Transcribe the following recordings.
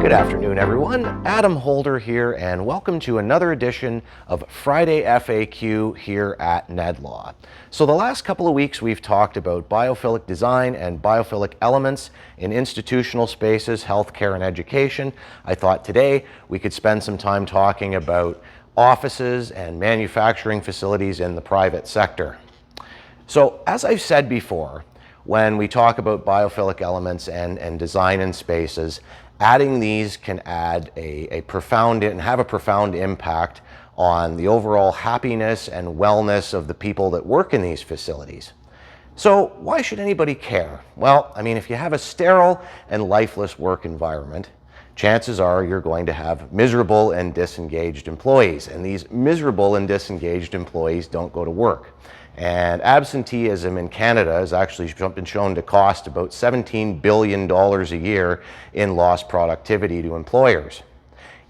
Good afternoon, everyone. Adam Holder here, and welcome to another edition of Friday FAQ here at Nedlaw. So the last couple of weeks we've talked about biophilic design and biophilic elements in institutional spaces, healthcare, and education. I thought today we could spend some time talking about offices and manufacturing facilities in the private sector. So as I've said before, when we talk about biophilic elements and design in spaces, adding these can add a profound and have a profound impact on the overall happiness and wellness of the people that work in these facilities. So why should anybody care? Well, I mean, if you have a sterile and lifeless work environment, chances are you're going to have miserable and disengaged employees, and these miserable and disengaged employees don't go to work. And absenteeism in Canada has actually been shown to cost about $17 billion a year in lost productivity to employers.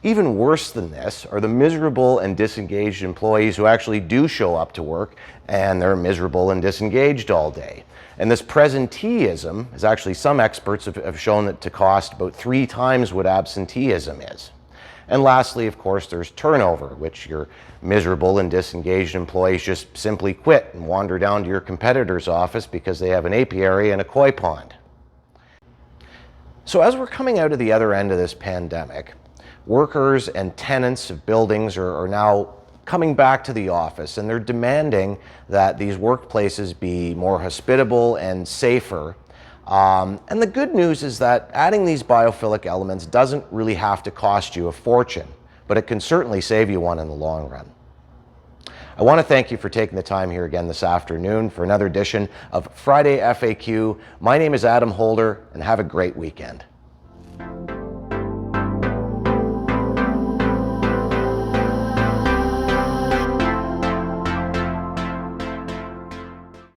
Even worse than this are the miserable and disengaged employees who actually do show up to work and they're miserable and disengaged all day. And this presenteeism is actually, some experts have shown that to cost about 3 times what absenteeism is. And lastly, of course, there's turnover, which your miserable and disengaged employees just simply quit and wander down to your competitor's office because they have an apiary and a koi pond. So as we're coming out of the other end of this pandemic, workers and tenants of buildings are now coming back to the office, and they're demanding that these workplaces be more hospitable and safer. And the good news is that adding these biophilic elements doesn't really have to cost you a fortune, but it can certainly save you one in the long run. I want to thank you for taking the time here again this afternoon for another edition of Friday FAQ. My name is Adam Holder, and have a great weekend.